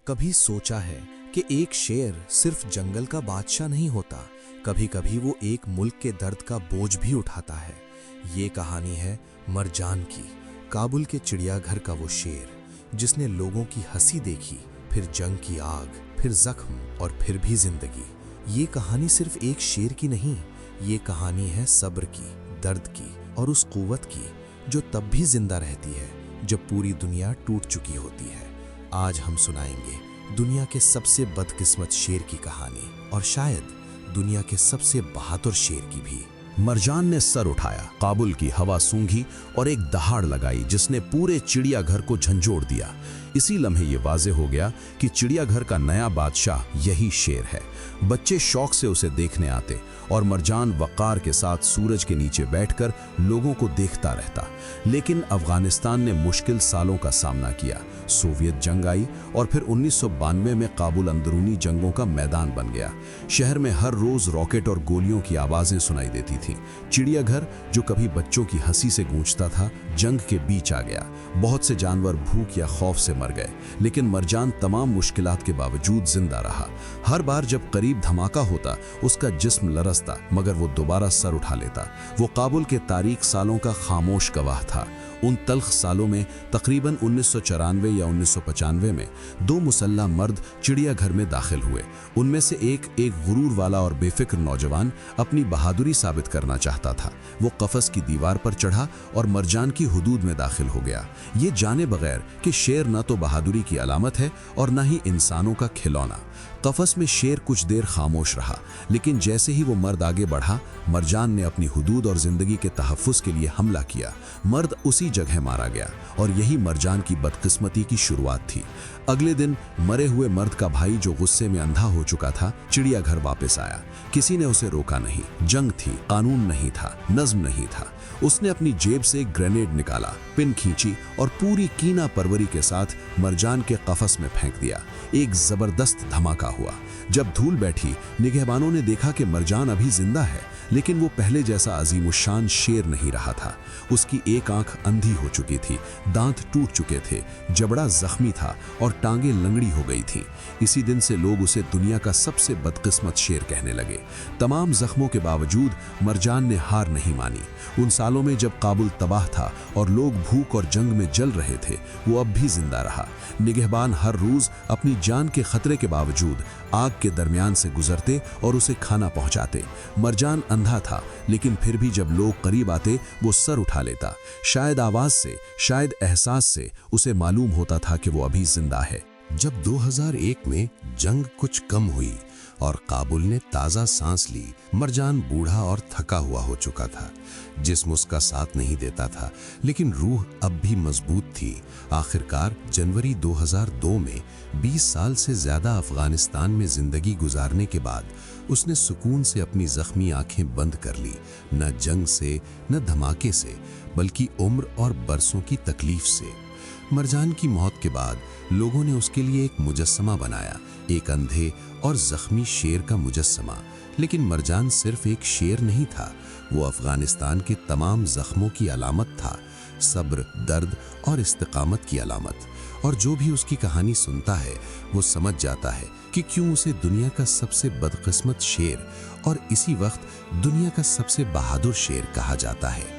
कभी सोचा है कि एक शेर सिर्फ जंगल का बादशाह नहीं होता, कभी कभी वो एक मुल्क के दर्द का बोझ भी उठाता है। ये कहानी है मरजान की, काबुल के चिड़ियाघर का वो शेर जिसने लोगों की हंसी देखी, फिर जंग की आग, फिर जख्म और फिर भी जिंदगी। ये कहानी सिर्फ एक शेर की नहीं, ये कहानी है सब्र की, दर्द की और उस कुव्वत की जो तब भी जिंदा रहती है जब पूरी दुनिया टूट चुकी होती है। आज हम सुनाएंगे दुनिया के सबसे बदकिस्मत शेर की कहानी, और शायद दुनिया के सबसे बहादुर शेर की भी। मरजान ने सर उठाया, काबुल की हवा सूंघी और एक दहाड़ लगाई जिसने पूरे चिड़ियाघर को झंझोड़ दिया। इसी लम्हे ये वाजे हो गया कि चिड़ियाघर का नया बादशाह यही शेर है। बच्चे शौक से उसे देखने आते और मरजान वक़ार के साथ सूरज के नीचे बैठकर लोगों को देखता रहता। लेकिन अफगानिस्तान ने मुश्किल सालों का सामना किया। सोवियत जंग आई और फिर 1992 में काबुल अंदरूनी जंगों का मैदान बन गया। शहर में हर रोज रॉकेट और गोलियों की आवाजें सुनाई देती थीं। चिड़ियाघर जो कभी बच्चों की हंसी से गूंजता था, जंग के बीच आ गया। बहुत से जानवर भूख या खौफ से मर गए, लेकिन मरजान तमाम मुश्किलात के बावजूद जिंदा रहा। हर बार जब करीब धमाका होता, उसका जिस्म लरसता, मगर वो दोबारा सर उठा लेता। वो काबुल के तारीख सालों का खामोश गवाह था। उन तल्ख सालों में तकरीबन 1994 या 1995 में 2 मुसल्ला मर्द चिड़ियाघर में दाखिल हुए। उनमें से एक गुरूर वाला और बेफिक्र नौजवान अपनी बहादुरी साबित करना चाहता था। वो कफस की दीवार पर चढ़ा और मरजान की हुदूद में दाखिल हो गया, ये जाने बगैर कि शेर न तो बहादुरी की अलामत है और न ही इंसानों का खिलौना। कफस में शेर कुछ देर खामोश रहा, लेकिन जैसे ही वो मर्द आगे बढ़ा, मरजान ने अपनी हुदूद और जिंदगी के तहफ़्फ़ुज़ के लिए हमला किया। मर्द उसी जगह मारा गया और यही मरजान की बदकिस्मती की शुरुआत थी। अगले दिन मरे हुए मर्द का भाई, जो गुस्से में अंधा हो चुका था, चिड़ियाघर वापस आया। किसी ने उसे रोका नहीं। जंग थी, कानून नहीं था, नज्म नहीं था। उसने अपनी जेब से एक ग्रेनेड निकाला, पिन खींची और पूरी कीना परवरी के साथ मरजान के कफस में फेंक दिया। एक जबरदस्त धमाका हुआ। जब धूल बैठी, निगहबानों ने देखा कि मरजान अभी जिंदा है, लेकिन वो पहले जैसा अजीमुशान शेर नहीं रहा था। उसकी एक आंख अंधी हो चुकी थी, दांत टूट चुके थे, जबड़ा जख्मी था और टांगे लंगड़ी हो गई थीं। इसी दिन से लोग उसे दुनिया का सबसे बदकिस्मत शेर कहने लगे। तमाम जख्मों के बावजूद मरजान ने हार नहीं मानी। उन सालों में जब काबुल तबाह था और लोग भूख और जंग में जल रहे थे, वो अब भी जिंदा रहा। निगहबान हर रोज अपनी जान के खतरे के बावजूद आग के दरमियान से गुजरते और उसे खाना पहुंचाते। मरजान अंधा था, लेकिन फिर भी जब लोग करीब आते, वो सर उठा लेता। शायद आवाज से, शायद एहसास से उसे मालूम होता था कि वो अभी जिंदा है। जब 2001 में जंग कुछ कम हुई और काबुल ने ताज़ा सांस ली, मरजान बूढ़ा और थका हुआ हो चुका था। जिस्म उसका साथ नहीं देता था, लेकिन रूह अब भी मजबूत थी। आखिरकार जनवरी 2002 में 20 साल से ज़्यादा अफगानिस्तान में ज़िंदगी गुजारने के बाद उसने सुकून से अपनी ज़ख्मी आंखें बंद कर ली। न जंग से, न धमाके से, बल्कि उम्र और बरसों की तकलीफ से। मरजान की मौत के बाद लोगों ने उसके लिए एक मुजस्समा बनाया, एक अंधे और जख्मी शेर का मुजस्समा। लेकिन मरजान सिर्फ एक शेर नहीं था, वो अफगानिस्तान के तमाम जख्मों की अलामत था, सब्र, दर्द और इस्तिकामत की अलामत। और जो भी उसकी कहानी सुनता है, वो समझ जाता है कि क्यों उसे दुनिया का सबसे बदकिस्मत शेर और इसी वक्त दुनिया का सबसे बहादुर शेर कहा जाता है।